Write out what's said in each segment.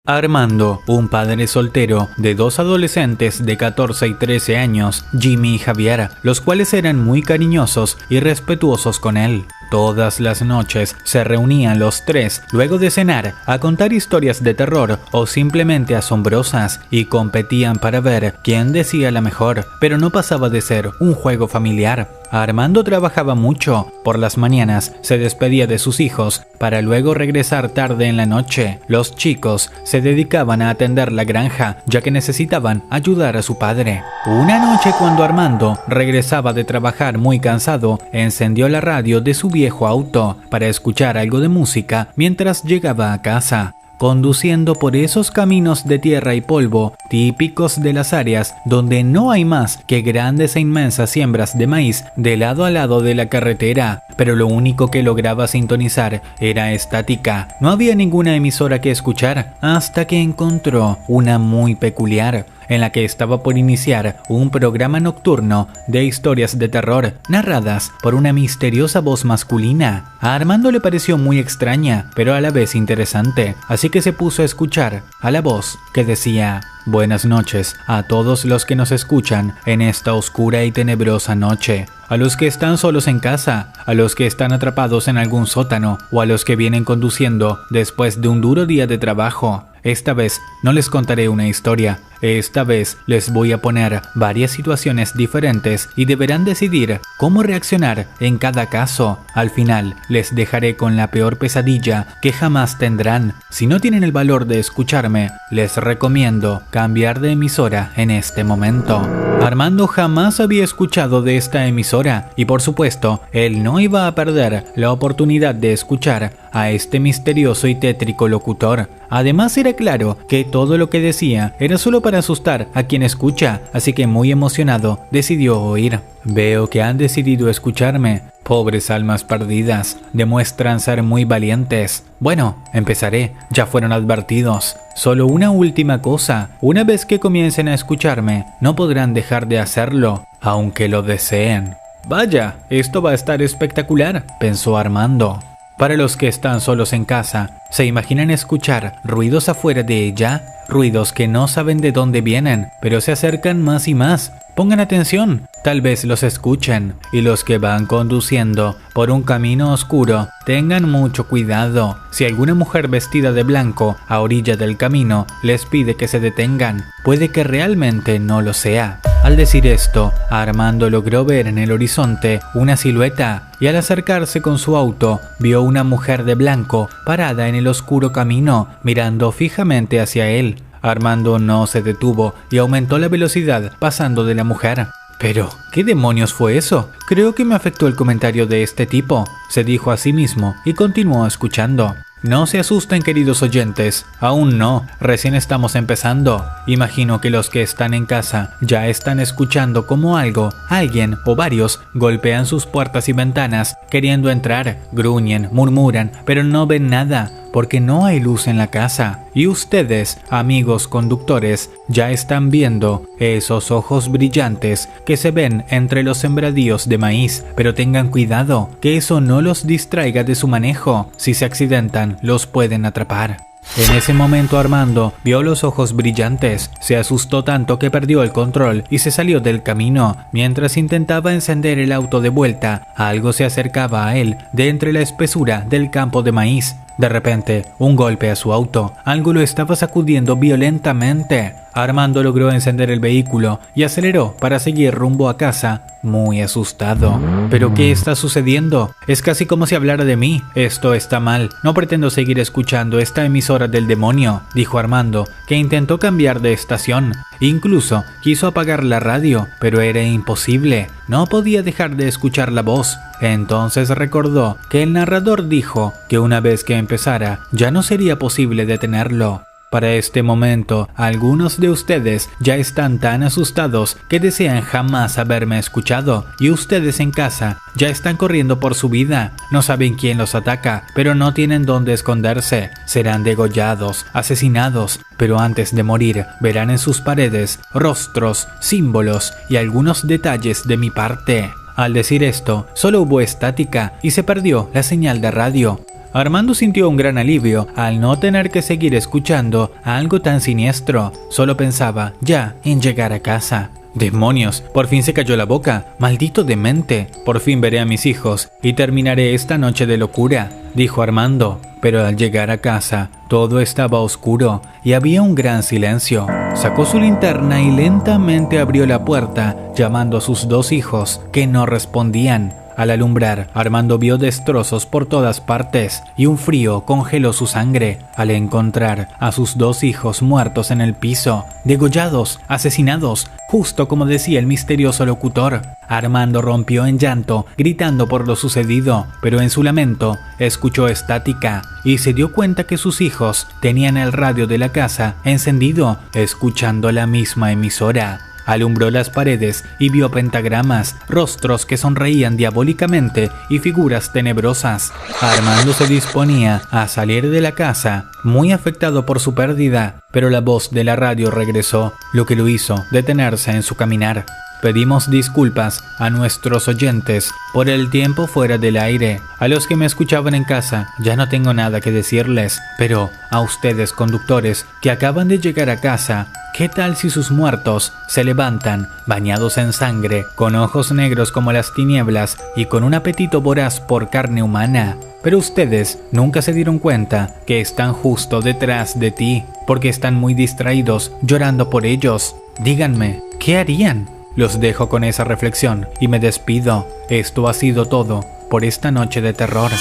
Armando, un padre soltero de dos adolescentes de 14 y 13 años, Jimmy y Javier, los cuales eran muy cariñosos y respetuosos con él. Todas las noches se reunían los tres luego de cenar a contar historias de terror o simplemente asombrosas y competían para ver quién decía la mejor, pero no pasaba de ser un juego familiar. Armando trabajaba mucho. Por las mañanas se despedía de sus hijos para luego regresar tarde en la noche. Los chicos se dedicaban a atender la granja ya que necesitaban ayudar a su padre. Una noche cuando Armando regresaba de trabajar muy cansado, encendió la radio de su viejo auto para escuchar algo de música mientras llegaba a casa. Conduciendo por esos caminos de tierra y polvo, típicos de las áreas donde no hay más que grandes e inmensas siembras de maíz de lado a lado de la carretera, pero lo único que lograba sintonizar era estática. No había ninguna emisora que escuchar hasta que encontró una muy peculiar, en la que estaba por iniciar un programa nocturno de historias de terror narradas por una misteriosa voz masculina. A Armando le pareció muy extraña, pero a la vez interesante, así que se puso a escuchar a la voz que decía: «Buenas noches a todos los que nos escuchan en esta oscura y tenebrosa noche. A los que están solos en casa, a los que están atrapados en algún sótano o a los que vienen conduciendo después de un duro día de trabajo. Esta vez no les contaré una historia. Esta vez les voy a poner varias situaciones diferentes y deberán decidir cómo reaccionar en cada caso. Al final les dejaré con la peor pesadilla que jamás tendrán. Si no tienen el valor de escucharme, les recomiendo cambiar de emisora en este momento». Armando jamás había escuchado de esta emisora y por supuesto él no iba a perder la oportunidad de escuchar a este misterioso y tétrico locutor. Además era claro que todo lo que decía era solo para asustar a quien escucha, así que muy emocionado decidió oír. «Veo que han decidido escucharme. Pobres almas perdidas, demuestran ser muy valientes. Bueno, empezaré, ya fueron advertidos. Solo una última cosa, una vez que comiencen a escucharme, no podrán dejar de hacerlo, aunque lo deseen». «Vaya, esto va a estar espectacular», pensó Armando. Para los que están solos en casa, ¿se imaginan escuchar ruidos afuera de ella? Ruidos que no saben de dónde vienen, pero se acercan más y más. Pongan atención, tal vez los escuchen. Y los que van conduciendo por un camino oscuro, tengan mucho cuidado. Si alguna mujer vestida de blanco a orilla del camino les pide que se detengan, puede que realmente no lo sea. Al decir esto, Armando logró ver en el horizonte una silueta y al acercarse con su auto, vio una mujer de blanco parada en el oscuro camino, mirando fijamente hacia él. Armando no se detuvo y aumentó la velocidad pasando de la mujer. «Pero, ¿qué demonios fue eso? Creo que me afectó el comentario de este tipo», se dijo a sí mismo y continuó escuchando. «No se asusten, queridos oyentes, aún no, recién estamos empezando. Imagino que los que están en casa ya están escuchando cómo alguien o varios golpean sus puertas y ventanas queriendo entrar, gruñen, murmuran, pero no ven nada, porque no hay luz en la casa. Y ustedes, amigos conductores, ya están viendo esos ojos brillantes que se ven entre los sembradíos de maíz, pero tengan cuidado, que eso no los distraiga de su manejo. Si se accidentan, los pueden atrapar». En ese momento Armando vio los ojos brillantes, se asustó tanto que perdió el control y se salió del camino. Mientras intentaba encender el auto de vuelta, algo se acercaba a él de entre la espesura del campo de maíz. De repente, un golpe a su auto, algo lo estaba sacudiendo violentamente. Armando logró encender el vehículo y aceleró para seguir rumbo a casa, muy asustado. «¿Pero qué está sucediendo? Es casi como si hablara de mí. Esto está mal. No pretendo seguir escuchando esta emisora del demonio», dijo Armando, que intentó cambiar de estación. Incluso quiso apagar la radio, pero era imposible. No podía dejar de escuchar la voz. Entonces recordó que el narrador dijo que una vez que empezara, ya no sería posible detenerlo. Para este momento, algunos de ustedes ya están tan asustados que desean jamás haberme escuchado, y ustedes en casa ya están corriendo por su vida. No saben quién los ataca, pero no tienen dónde esconderse. Serán degollados, asesinados, pero antes de morir verán en sus paredes rostros, símbolos y algunos detalles de mi parte. Al decir esto, solo hubo estática y se perdió la señal de radio. Armando sintió un gran alivio al no tener que seguir escuchando algo tan siniestro. Solo pensaba ya en llegar a casa. ¡Demonios! Por fin se cayó la boca. ¡Maldito demente! Por fin veré a mis hijos y terminaré esta noche de locura, dijo Armando. Pero al llegar a casa, todo estaba oscuro y había un gran silencio. Sacó su linterna y lentamente abrió la puerta, llamando a sus 2 hijos, que no respondían. Al alumbrar, Armando vio destrozos por todas partes y un frío congeló su sangre al encontrar a sus 2 hijos muertos en el piso, degollados, asesinados, justo como decía el misterioso locutor. Armando rompió en llanto, gritando por lo sucedido, pero en su lamento escuchó estática y se dio cuenta que sus hijos tenían el radio de la casa encendido, escuchando la misma emisora. Alumbró las paredes y vio pentagramas, rostros que sonreían diabólicamente y figuras tenebrosas. Armando se disponía a salir de la casa, muy afectado por su pérdida, pero la voz de la radio regresó, lo que lo hizo detenerse en su caminar. Pedimos disculpas a nuestros oyentes por el tiempo fuera del aire. A los que me escuchaban en casa, ya no tengo nada que decirles, pero a ustedes conductores que acaban de llegar a casa, ¿qué tal si sus muertos se levantan, bañados en sangre, con ojos negros como las tinieblas y con un apetito voraz por carne humana? Pero ustedes nunca se dieron cuenta que están justo detrás de ti, porque están muy distraídos llorando por ellos. Díganme, ¿qué harían? Los dejo con esa reflexión y me despido. Esto ha sido todo por esta noche de terror.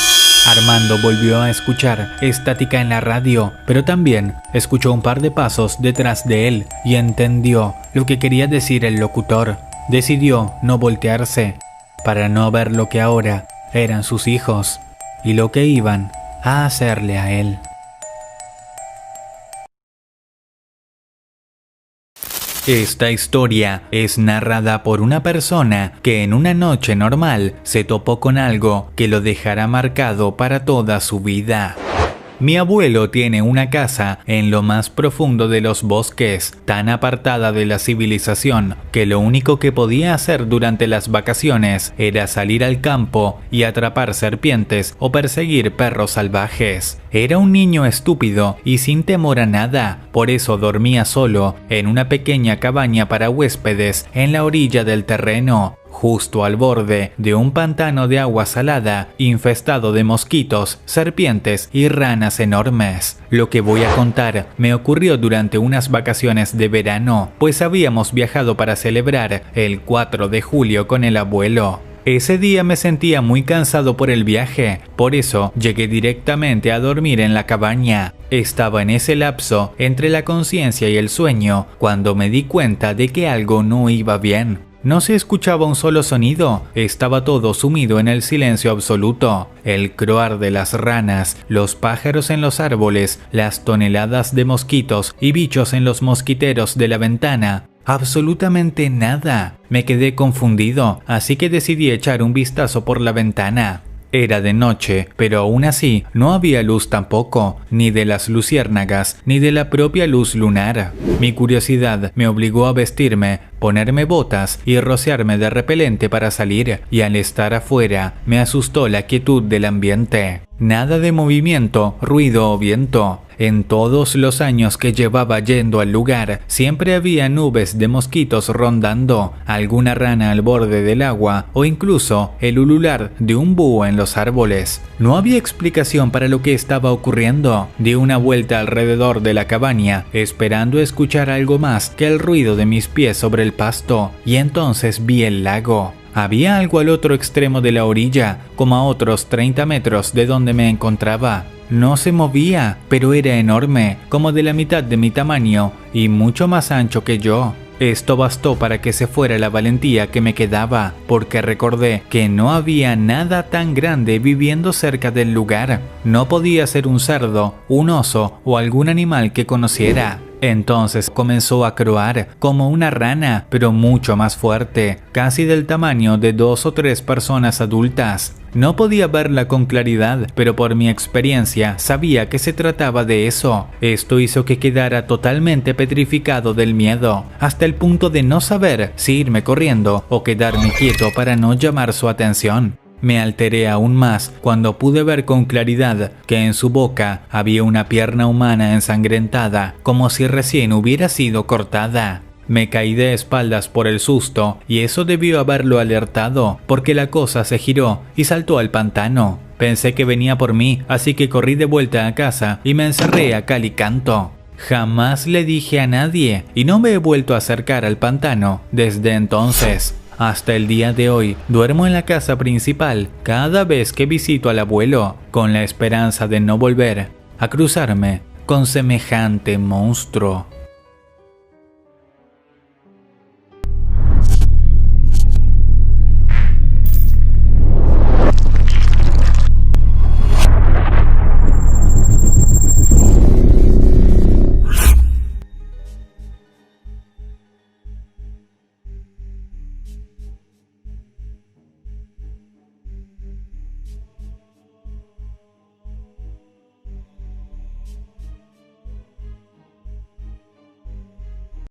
Armando volvió a escuchar estática en la radio, pero también escuchó un par de pasos detrás de él y entendió lo que quería decir el locutor. Decidió no voltearse para no ver lo que ahora eran sus hijos y lo que iban a hacerle a él. Esta historia es narrada por una persona que en una noche normal se topó con algo que lo dejará marcado para toda su vida. Mi abuelo tiene una casa en lo más profundo de los bosques, tan apartada de la civilización que lo único que podía hacer durante las vacaciones era salir al campo y atrapar serpientes o perseguir perros salvajes. Era un niño estúpido y sin temor a nada, por eso dormía solo en una pequeña cabaña para huéspedes en la orilla del terreno, justo al borde de un pantano de agua salada infestado de mosquitos, serpientes y ranas enormes. Lo que voy a contar me ocurrió durante unas vacaciones de verano, pues habíamos viajado para celebrar el 4 de julio con el abuelo. Ese día me sentía muy cansado por el viaje, por eso llegué directamente a dormir en la cabaña. Estaba en ese lapso entre la conciencia y el sueño cuando me di cuenta de que algo no iba bien. No se escuchaba un solo sonido, estaba todo sumido en el silencio absoluto. El croar de las ranas, los pájaros en los árboles, las toneladas de mosquitos y bichos en los mosquiteros de la ventana. Absolutamente nada. Me quedé confundido, así que decidí echar un vistazo por la ventana. Era de noche, pero aún así no había luz tampoco, ni de las luciérnagas, ni de la propia luz lunar. Mi curiosidad me obligó a vestirme, ponerme botas y rociarme de repelente para salir, y al estar afuera me asustó la quietud del ambiente. Nada de movimiento, ruido o viento. En todos los años que llevaba yendo al lugar, siempre había nubes de mosquitos rondando, alguna rana al borde del agua o incluso el ulular de un búho en los árboles. No había explicación para lo que estaba ocurriendo. Di una vuelta alrededor de la cabaña, esperando escuchar algo más que el ruido de mis pies sobre el pasto, y entonces vi el lago. Había algo al otro extremo de la orilla, como a otros 30 metros de donde me encontraba. No se movía, pero era enorme, como de la mitad de mi tamaño y mucho más ancho que yo. Esto bastó para que se fuera la valentía que me quedaba, porque recordé que no había nada tan grande viviendo cerca del lugar. No podía ser un cerdo, un oso o algún animal que conociera. Entonces comenzó a croar como una rana, pero mucho más fuerte, casi del tamaño de 2 o 3 personas adultas. No podía verla con claridad, pero por mi experiencia sabía que se trataba de eso. Esto hizo que quedara totalmente petrificado del miedo, hasta el punto de no saber si irme corriendo o quedarme quieto para no llamar su atención. Me alteré aún más cuando pude ver con claridad que en su boca había una pierna humana ensangrentada, como si recién hubiera sido cortada. Me caí de espaldas por el susto y eso debió haberlo alertado, porque la cosa se giró y saltó al pantano. Pensé que venía por mí, así que corrí de vuelta a casa y me encerré a cal y canto. Jamás le dije a nadie y no me he vuelto a acercar al pantano desde entonces. Hasta el día de hoy duermo en la casa principal cada vez que visito al abuelo, con la esperanza de no volver a cruzarme con semejante monstruo.